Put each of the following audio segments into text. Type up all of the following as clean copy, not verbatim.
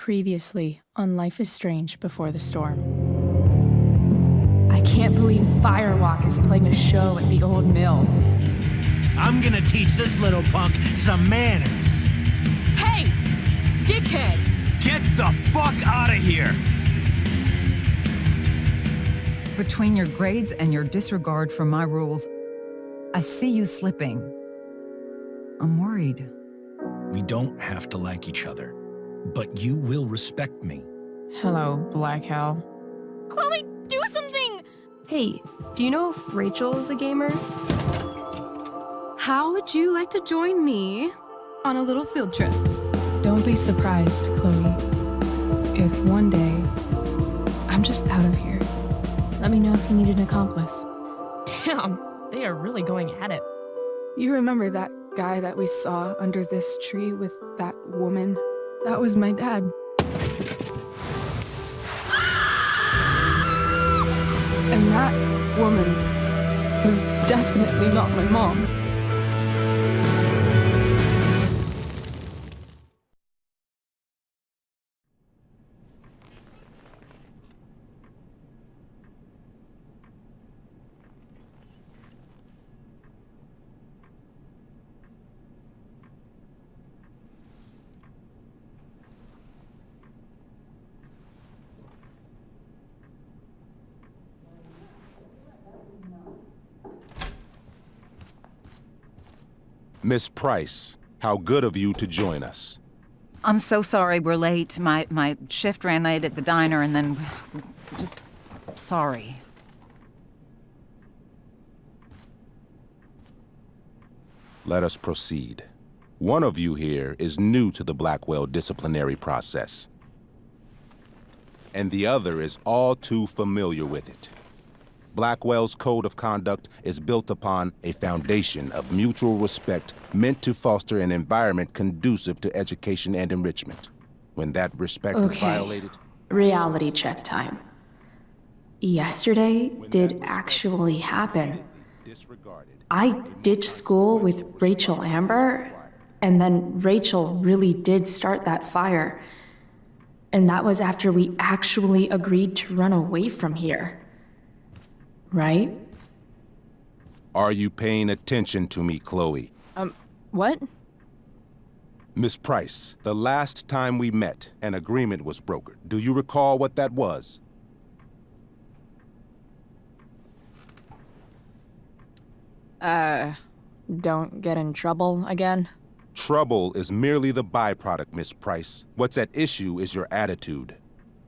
Previously on Life is Strange Before the Storm. I can't believe Firewalk is playing a show at the old mill. I'm gonna teach this little punk some manners. Hey! Dickhead! Get the fuck out of here! Between your grades and your disregard for my rules, I see you slipping. I'm worried. We don't have to like each other, but you will respect me. Hello, Black Hell. Chloe, do something! Hey, do you know if Rachel is a gamer? How would you like to join me on a little field trip? Don't be surprised, Chloe, if one day I'm just out of here. Let me know if you need an accomplice. Damn, they are really going at it. You remember that guy that we saw under this tree with that woman? That was my dad. And that woman was definitely not my mom. Miss Price, how good of you to join us. I'm so sorry we're late. My shift ran late at the diner and then... just... sorry. Let us proceed. One of you here is new to the Blackwell disciplinary process, and the other is all too familiar with it. Blackwell's code of conduct is built upon a foundation of mutual respect meant to foster an environment conducive to education and enrichment. When that respect is violated... Reality check time. Yesterday did actually happen. I ditched school with Rachel Amber, and then Rachel really did start that fire. And that was after we actually agreed to run away from here. Right? Are you paying attention to me, Chloe? What? Miss Price, the last time we met, an agreement was brokered. Do you recall what that was? Don't get in trouble again? Trouble is merely the byproduct, Miss Price. What's at issue is your attitude.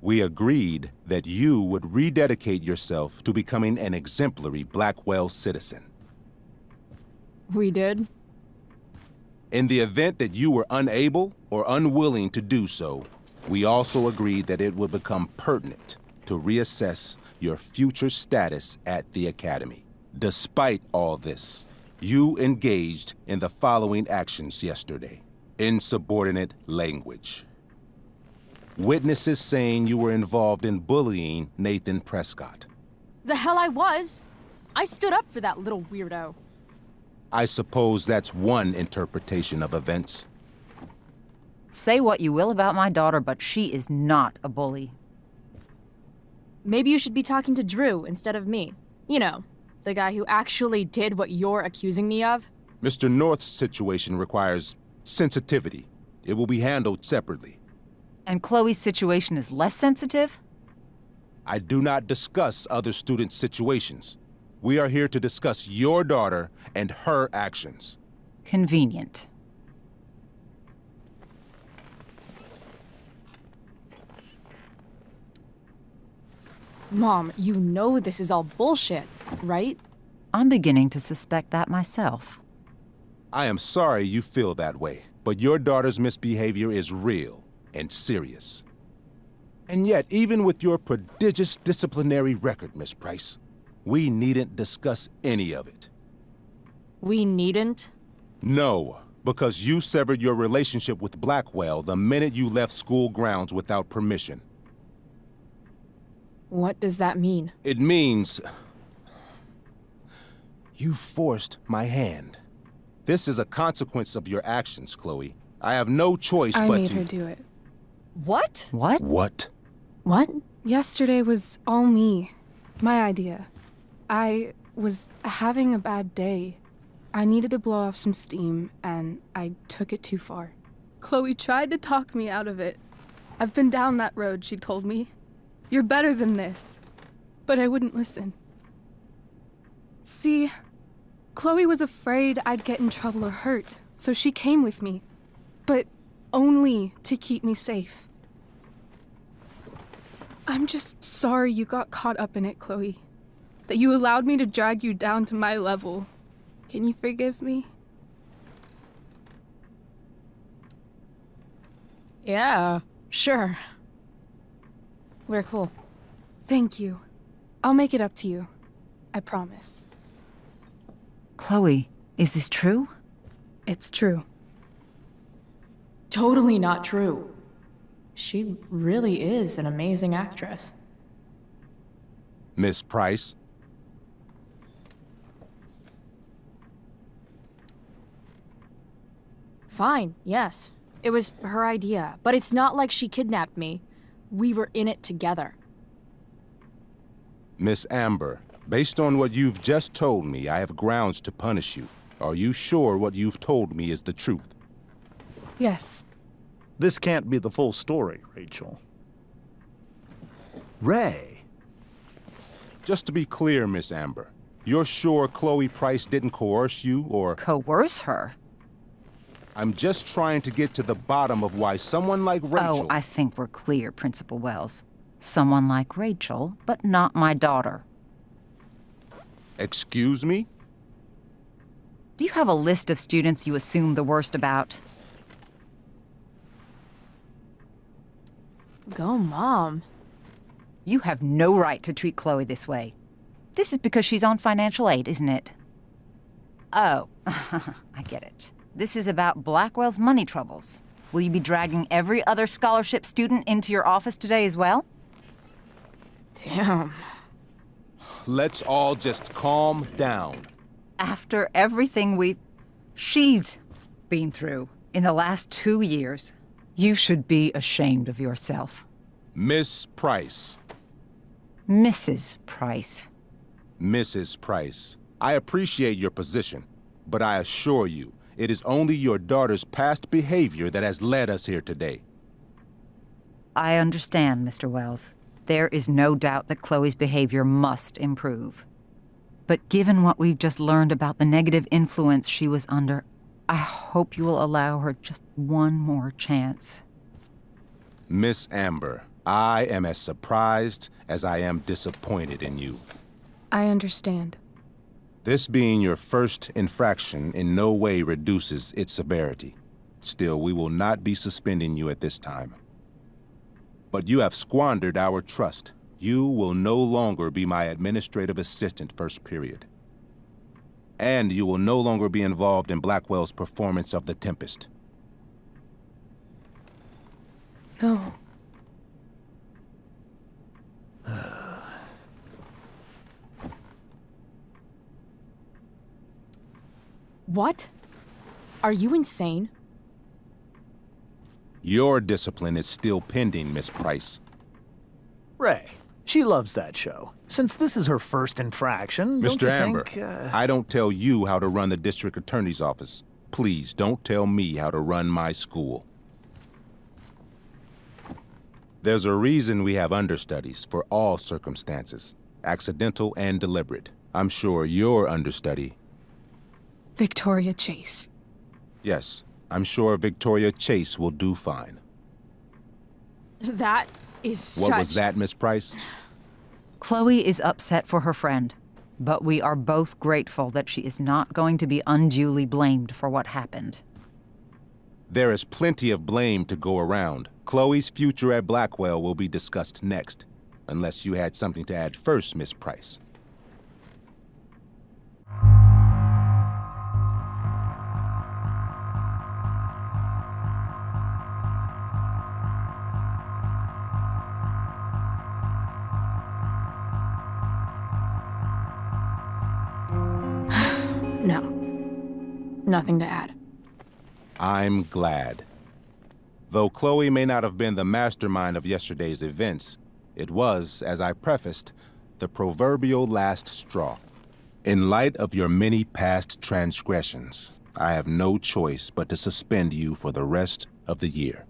We agreed that you would rededicate yourself to becoming an exemplary Blackwell citizen. We did? In the event that you were unable or unwilling to do so, we also agreed that it would become pertinent to reassess your future status at the Academy. Despite all this, you engaged in the following actions yesterday. Insubordinate language. Witnesses saying you were involved in bullying Nathan Prescott. The hell I was! I stood up for that little weirdo. I suppose that's one interpretation of events. Say what you will about my daughter, but she is not a bully. Maybe you should be talking to Drew instead of me. You know, the guy who actually did what you're accusing me of. Mr. North's situation requires sensitivity. It will be handled separately. And Chloe's situation is less sensitive? I do not discuss other students' situations. We are here to discuss your daughter and her actions. Convenient. Mom, you know this is all bullshit, right? I'm beginning to suspect that myself. I am sorry you feel that way, but your daughter's misbehavior is real and serious. And yet, even with your prodigious disciplinary record, Miss Price, we needn't discuss any of it. We needn't? No, because you severed your relationship with Blackwell the minute you left school grounds without permission. What does that mean? It means... you forced my hand. This is a consequence of your actions, Chloe. I have no choice but to... I made her do it. What? What? What? What? Yesterday was all me. My idea. I was having a bad day. I needed to blow off some steam, and I took it too far. Chloe tried to talk me out of it. I've been down that road, she told me. You're better than this. But I wouldn't listen. See, Chloe was afraid I'd get in trouble or hurt, so she came with me. But only to keep me safe. I'm just sorry you got caught up in it, Chloe. That you allowed me to drag you down to my level. Can you forgive me? Yeah, sure. We're cool. Thank you. I'll make it up to you. I promise. Chloe, is this true? It's true. Totally not true. She really is an amazing actress. Miss Price? Fine, yes. It was her idea, but it's not like she kidnapped me. We were in it together. Miss Amber, based on what you've just told me, I have grounds to punish you. Are you sure what you've told me is the truth? Yes. This can't be the full story, Rachel. Ray. Just to be clear, Miss Amber, you're sure Chloe Price didn't coerce you, or... Coerce her? I'm just trying to get to the bottom of why someone like Rachel... Oh, I think we're clear, Principal Wells. Someone like Rachel, but not my daughter. Excuse me? Do you have a list of students you assume the worst about? Go, Mom. You have no right to treat Chloe this way. This is because she's on financial aid, isn't it? Oh, I get it. This is about Blackwell's money troubles. Will you be dragging every other scholarship student into your office today as well? Damn. Let's all just calm down. After everything she's been through in the last 2 years, you should be ashamed of yourself. Miss Price. Mrs. Price. Mrs. Price, I appreciate your position, but I assure you, it is only your daughter's past behavior that has led us here today. I understand, Mr. Wells. There is no doubt that Chloe's behavior must improve. But given what we've just learned about the negative influence she was under, I hope you will allow her just one more chance. Miss Amber, I am as surprised as I am disappointed in you. I understand. This being your first infraction in no way reduces its severity. Still, we will not be suspending you at this time. But you have squandered our trust. You will no longer be my administrative assistant first period. And you will no longer be involved in Blackwell's performance of The Tempest. No. What? Are you insane? Your discipline is still pending, Miss Price. Ray. She loves that show. Since this is her first infraction, Mr. don't you Amber, think, I don't tell you how to run the district attorney's office. Please don't tell me how to run my school. There's a reason we have understudies for all circumstances, accidental and deliberate. I'm sure your understudy... Victoria Chase. Yes, I'm sure Victoria Chase will do fine. That is What was that, Miss Price? Chloe is upset for her friend, but we are both grateful that she is not going to be unduly blamed for what happened. There is plenty of blame to go around. Chloe's future at Blackwell will be discussed next, unless you had something to add first, Miss Price. No. Nothing to add. I'm glad. Though Chloe may not have been the mastermind of yesterday's events, it was, as I prefaced, the proverbial last straw. In light of your many past transgressions, I have no choice but to suspend you for the rest of the year.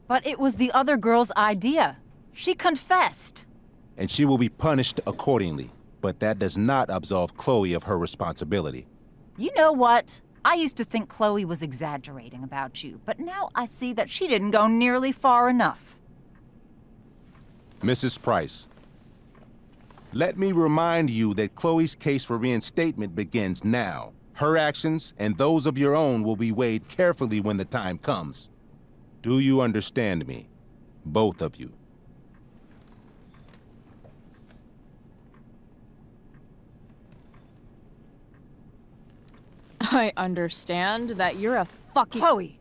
But it was the other girl's idea. She confessed. And she will be punished accordingly, but that does not absolve Chloe of her responsibility. You know what? I used to think Chloe was exaggerating about you, but now I see that she didn't go nearly far enough. Mrs. Price, let me remind you that Chloe's case for reinstatement begins now. Her actions and those of your own will be weighed carefully when the time comes. Do you understand me? Both of you. I understand that you're a fucking— Chloe!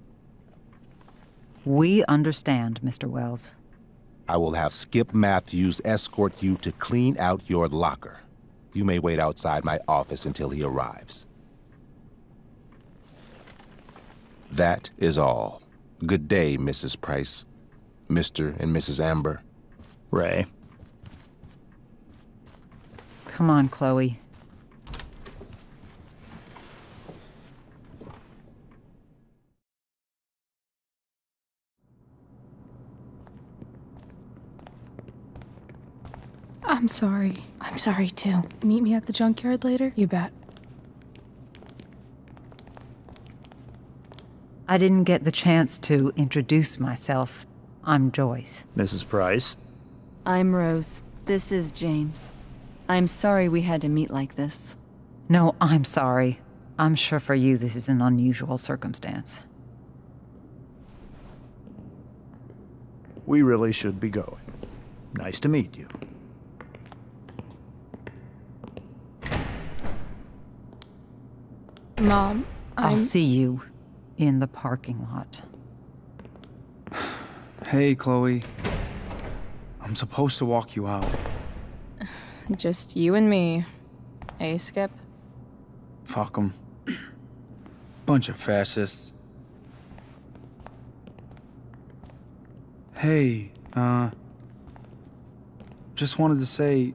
We understand, Mr. Wells. I will have Skip Matthews escort you to clean out your locker. You may wait outside my office until he arrives. That is all. Good day, Mrs. Price. Mr. and Mrs. Amber. Ray. Come on, Chloe. I'm sorry. I'm sorry too. Meet me at the junkyard later? You bet. I didn't get the chance to introduce myself. I'm Joyce. Mrs. Price. I'm Rose. This is James. I'm sorry we had to meet like this. No, I'm sorry. I'm sure for you this is an unusual circumstance. We really should be going. Nice to meet you. Mom, I'll see you in the parking lot. Hey, Chloe. I'm supposed to walk you out. just you and me. Hey, Skip? Fuck 'em. Bunch of fascists. Hey, just wanted to say,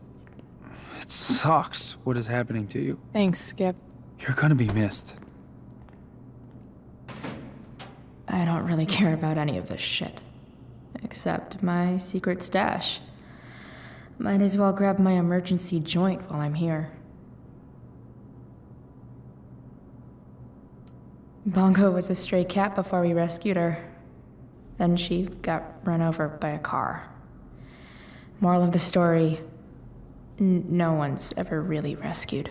it sucks what is happening to you. Thanks, Skip. You're gonna be missed. I don't really care about any of this shit. Except my secret stash. Might as well grab my emergency joint while I'm here. Bongo was a stray cat before we rescued her. Then she got run over by a car. Moral of the story, no one's ever really rescued.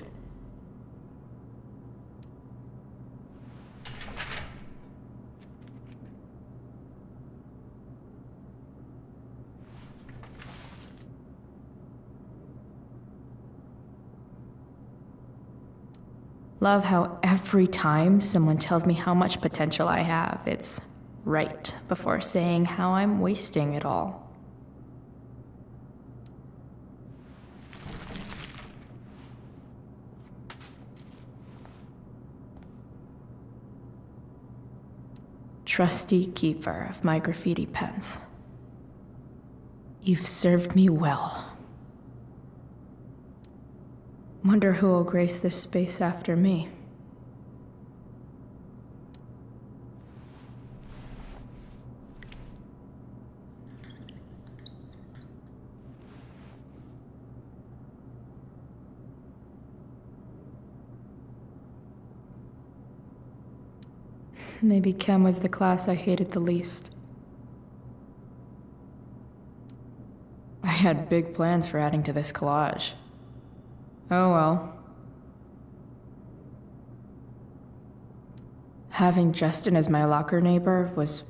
Love how every time someone tells me how much potential I have, it's right before saying how I'm wasting it all. Trusty keeper of my graffiti pens. You've served me well. Wonder who will grace this space after me. Maybe Chem was the class I hated the least. I had big plans for adding to this collage. Oh well. Having Justin as my locker neighbor was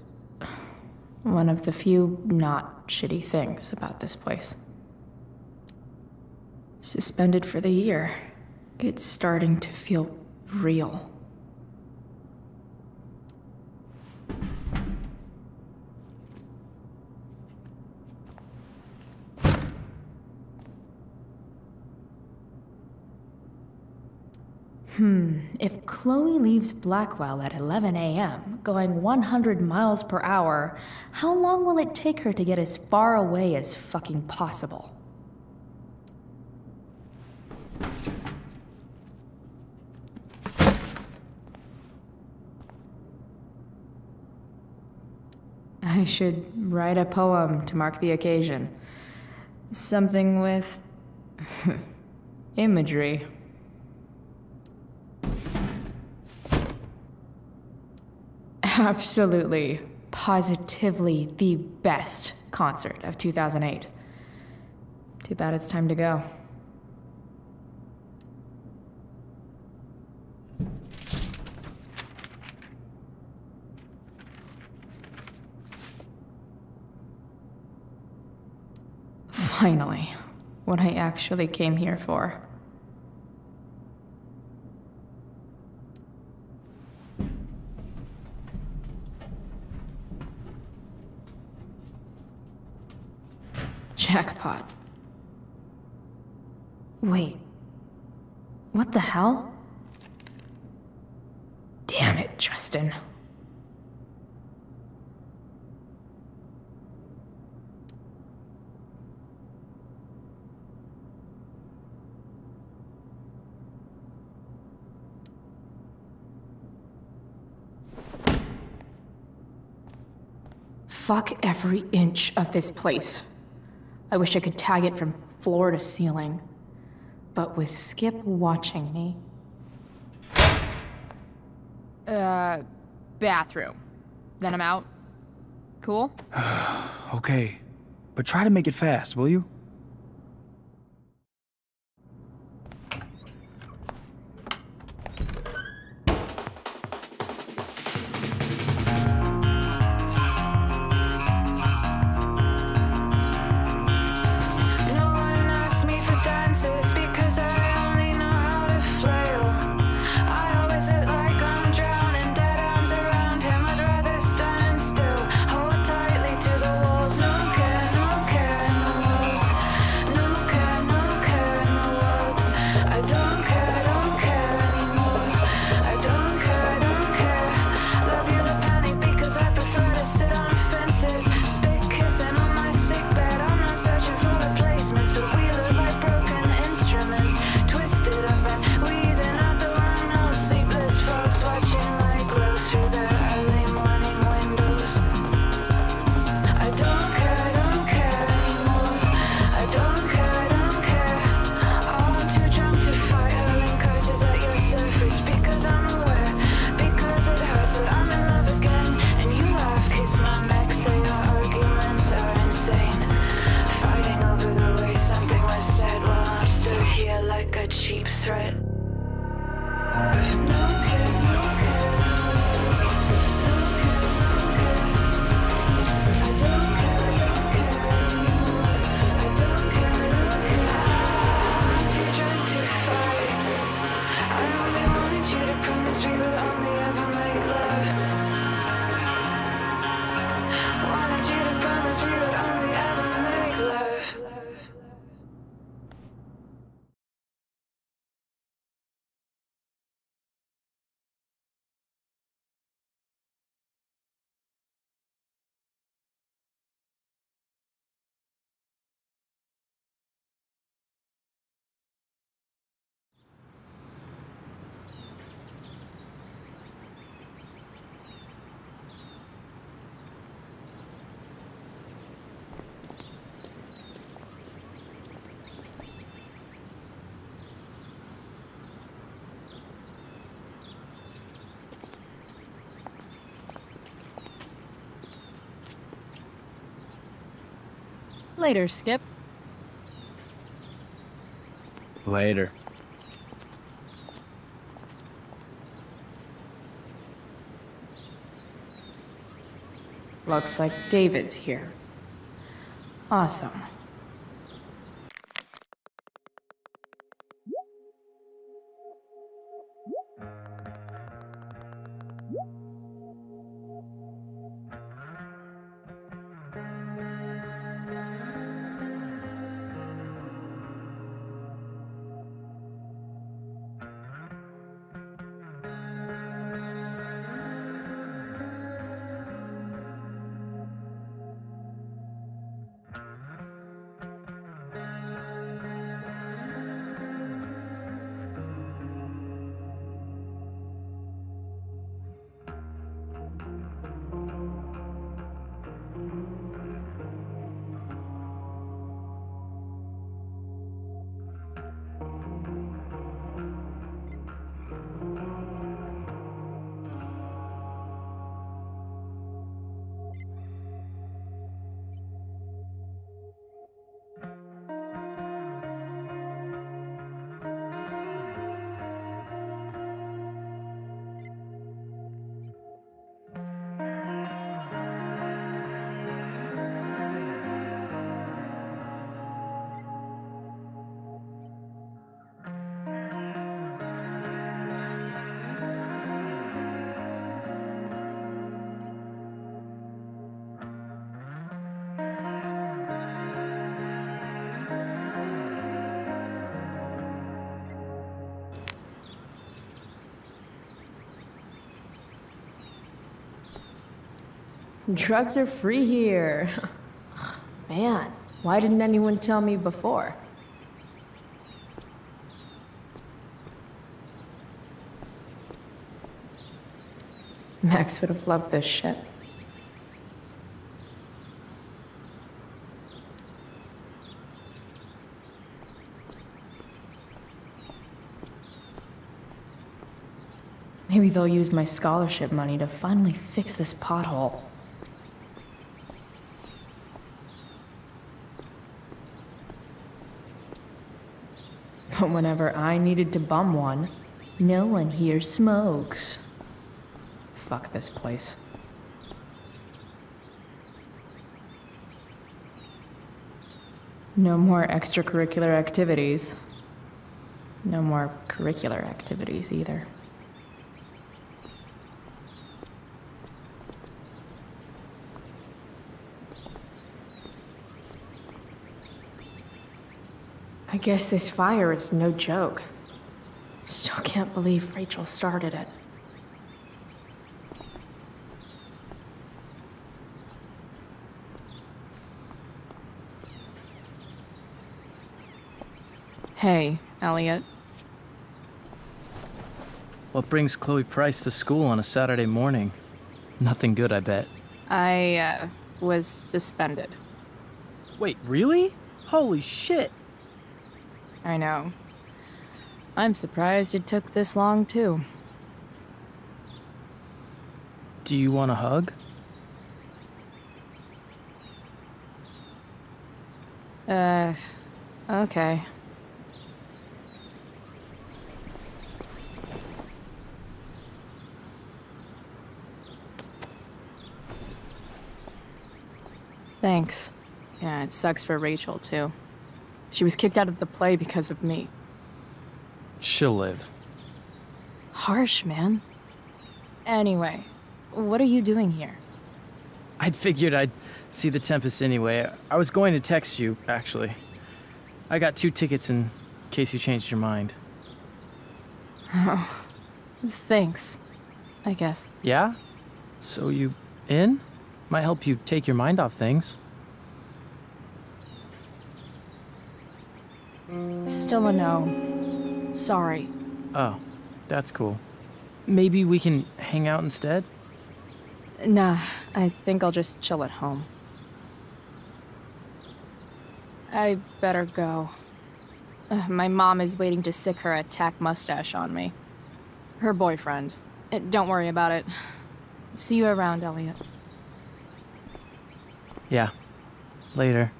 one of the few not shitty things about this place. Suspended for the year. It's starting to feel real. If Chloe leaves Blackwell at 11 a.m., going 100 miles per hour, how long will it take her to get as far away as fucking possible? I should write a poem to mark the occasion. Something with imagery. Absolutely, positively the best concert of 2008. Too bad it's time to go. Finally, what I actually came here for. Jackpot. Wait. What the hell? Damn it, Justin. Fuck every inch of this place. I wish I could tag it from floor to ceiling. But with Skip watching me... Bathroom. Then I'm out. Cool? Okay, but try to make it fast, will you? Later, Skip. Later. Looks like David's here. Awesome. Drugs are free here. Man, why didn't anyone tell me before? Max would have loved this shit. Maybe they'll use my scholarship money to finally fix this pothole. But whenever I needed to bum one, no one here smokes. Fuck this place. No more extracurricular activities. No more curricular activities either. I guess this fire is no joke. Still can't believe Rachel started it. Hey, Elliot. What brings Chloe Price to school on a Saturday morning? Nothing good, I bet. I, was suspended. Wait, really? Holy shit! I know. I'm surprised it took this long, too. Do you want a hug? Okay. Thanks. Yeah, it sucks for Rachel, too. She was kicked out of the play because of me. She'll live. Harsh, man. Anyway, what are you doing here? I'd figured I'd see the Tempest anyway. I was going to text you, actually. I got 2 tickets in case you changed your mind. Oh, thanks, I guess. Yeah? So you in? Might help you take your mind off things. Still a no. Sorry. Oh, that's cool. Maybe we can hang out instead? Nah, I think I'll just chill at home. I better go. My mom is waiting to sick her attack mustache on me. Her boyfriend. Don't worry about it. See you around, Elliot. Yeah. Later.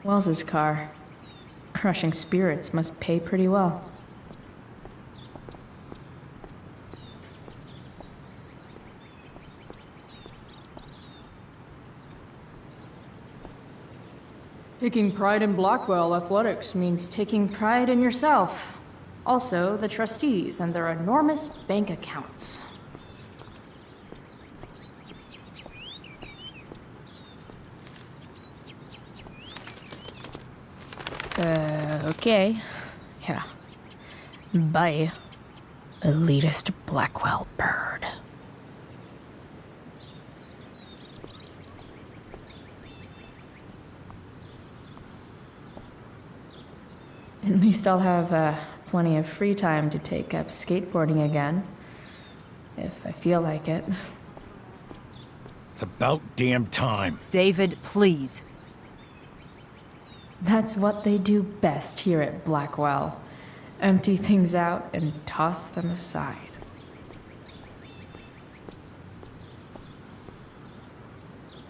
Wells's car. Crushing spirits must pay pretty well. Taking pride in Blackwell athletics means taking pride in yourself. Also, the trustees and their enormous bank accounts. Okay. Yeah. Bye, elitist Blackwell bird. At least I'll have plenty of free time to take up skateboarding again. If I feel like it. It's about damn time. David, please. That's what they do best here at Blackwell. Empty things out and toss them aside.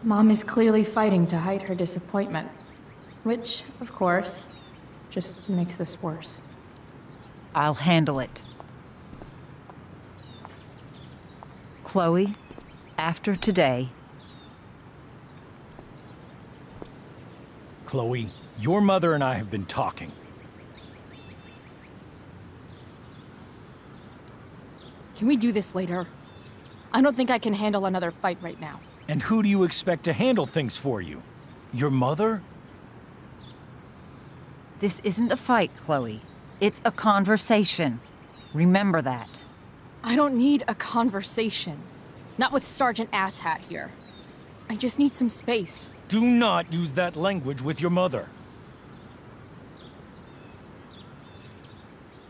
Mom is clearly fighting to hide her disappointment. Which, of course, just makes this worse. I'll handle it. Chloe, after today... Chloe, your mother and I have been talking. Can we do this later? I don't think I can handle another fight right now. And who do you expect to handle things for you? Your mother? This isn't a fight, Chloe. It's a conversation. Remember that. I don't need a conversation. Not with Sergeant Asshat here. I just need some space. Do not use that language with your mother.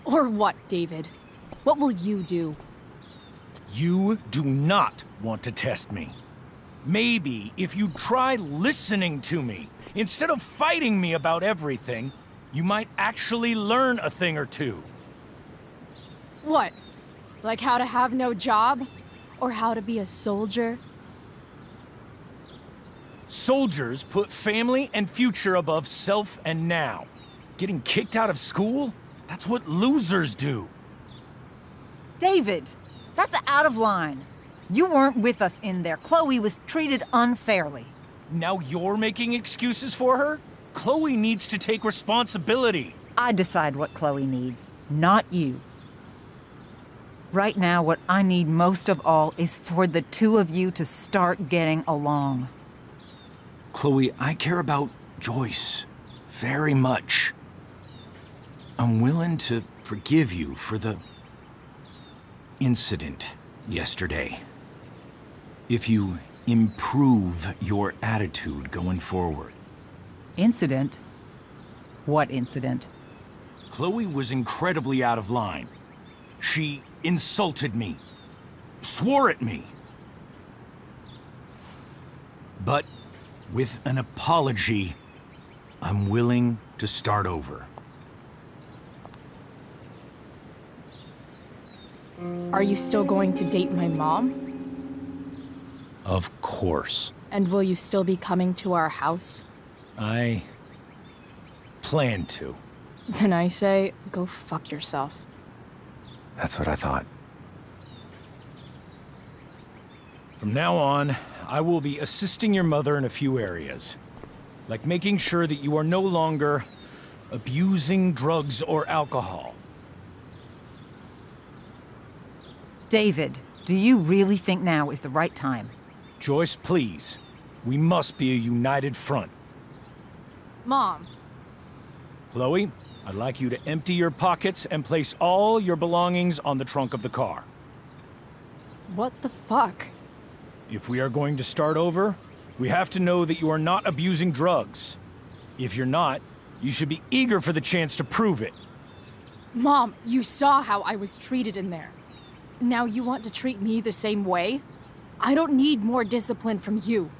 Or what, David? What will you do? You do not want to test me. Maybe if you try listening to me, instead of fighting me about everything, you might actually learn a thing or two. What? Like how to have no job? Or how to be a soldier? Soldiers put family and future above self and now. Getting kicked out of school? That's what losers do. David, that's out of line. You weren't with us in there. Chloe was treated unfairly. Now you're making excuses for her? Chloe needs to take responsibility. I decide what Chloe needs, not you. Right now, what I need most of all is for the two of you to start getting along. Chloe, I care about Joyce very much. I'm willing to forgive you for the incident yesterday. If you improve your attitude going forward. Incident? What incident? Chloe was incredibly out of line. She insulted me, swore at me. But with an apology, I'm willing to start over. Are you still going to date my mom? Of course. And will you still be coming to our house? I plan to. Then I say, go fuck yourself. That's what I thought. From now on, I will be assisting your mother in a few areas. Like making sure that you are no longer abusing drugs or alcohol. David, do you really think now is the right time? Joyce, please. We must be a united front. Mom. Chloe, I'd like you to empty your pockets and place all your belongings on the trunk of the car. What the fuck? If we are going to start over, we have to know that you are not abusing drugs. If you're not, you should be eager for the chance to prove it. Mom, you saw how I was treated in there. Now you want to treat me the same way? I don't need more discipline from you.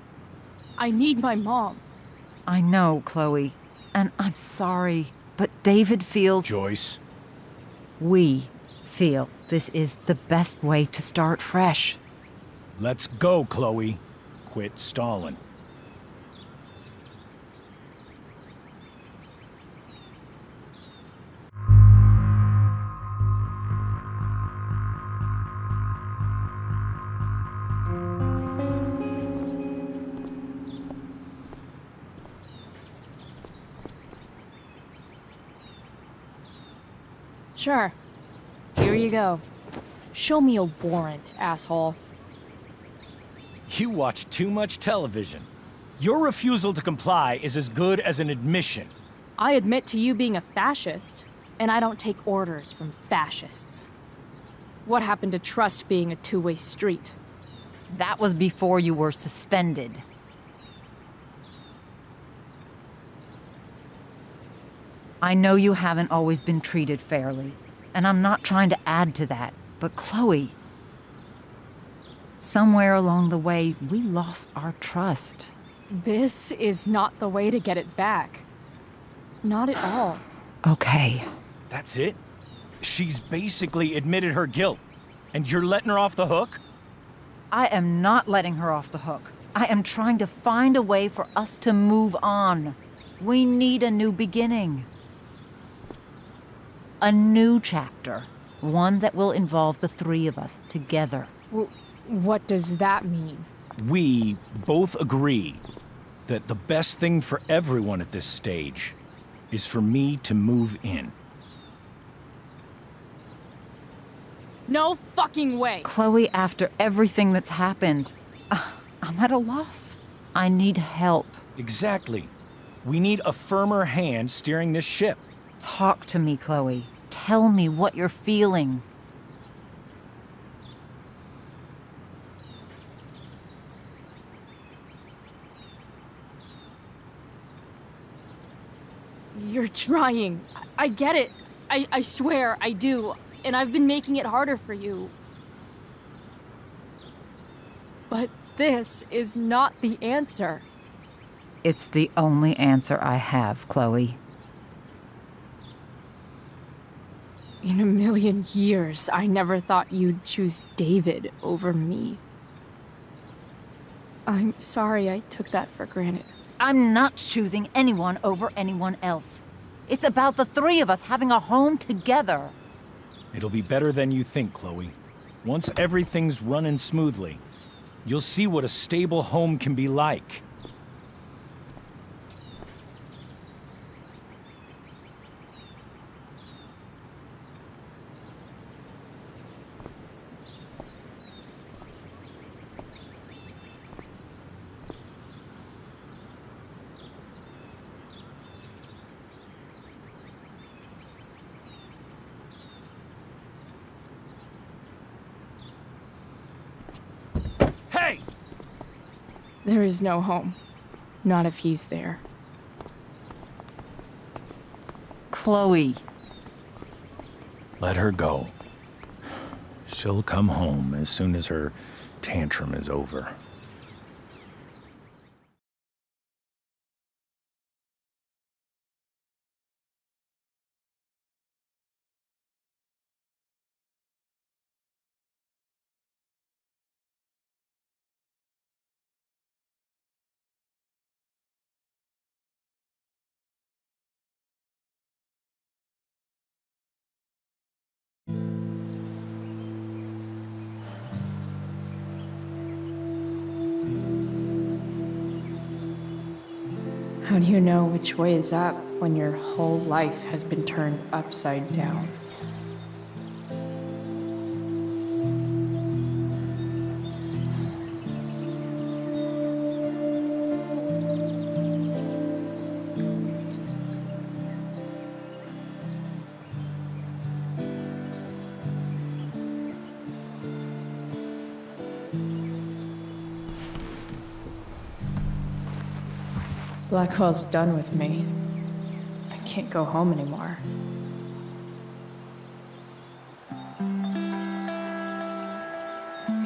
I need my mom. I know, Chloe, and I'm sorry, but David feels... Joyce. We feel this is the best way to start fresh. Let's go, Chloe. Quit stalling. Sure. Here you go. Show me a warrant, asshole. You watch too much television. Your refusal to comply is as good as an admission. I admit to you being a fascist, and I don't take orders from fascists. What happened to trust being a two-way street? That was before you were suspended. I know you haven't always been treated fairly, and I'm not trying to add to that, but Chloe, somewhere along the way, we lost our trust. This is not the way to get it back. Not at all. Okay. That's it? She's basically admitted her guilt, and you're letting her off the hook? I am not letting her off the hook. I am trying to find a way for us to move on. We need a new beginning. A new chapter. One that will involve the three of us together. What does that mean? We both agree that the best thing for everyone at this stage is for me to move in. No fucking way! Chloe, after everything that's happened, I'm at a loss. I need help. Exactly. We need a firmer hand steering this ship. Talk to me, Chloe. Tell me what you're feeling. You're trying. I get it. I swear, I do. And I've been making it harder for you. But this is not the answer. It's the only answer I have, Chloe. In a million years, I never thought you'd choose David over me. I'm sorry I took that for granted. I'm not choosing anyone over anyone else. It's about the three of us having a home together. It'll be better than you think, Chloe. Once everything's running smoothly, you'll see what a stable home can be like. Hey! There is no home. Not if he's there. Chloe. Let her go. She'll come home as soon as her tantrum is over. How do you know which way is up when your whole life has been turned upside down? Blackwell's done with me. I can't go home anymore.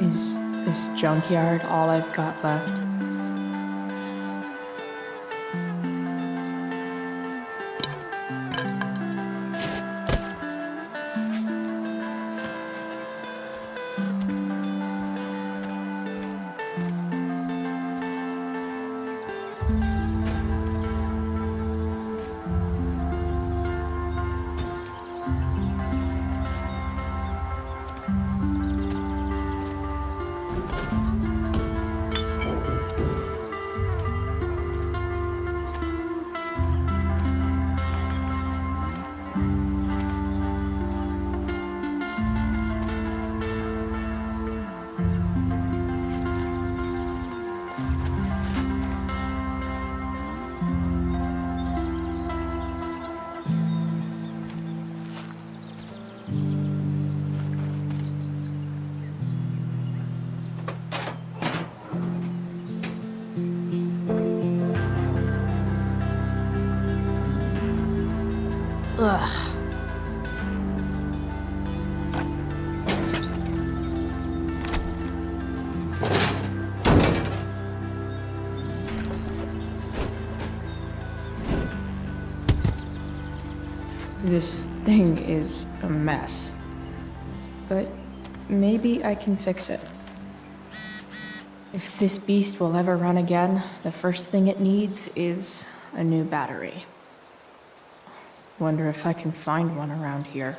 Is this junkyard all I've got left? Ugh. This thing is a mess. But maybe I can fix it. If this beast will ever run again, the first thing it needs is a new battery. Wonder if I can find one around here.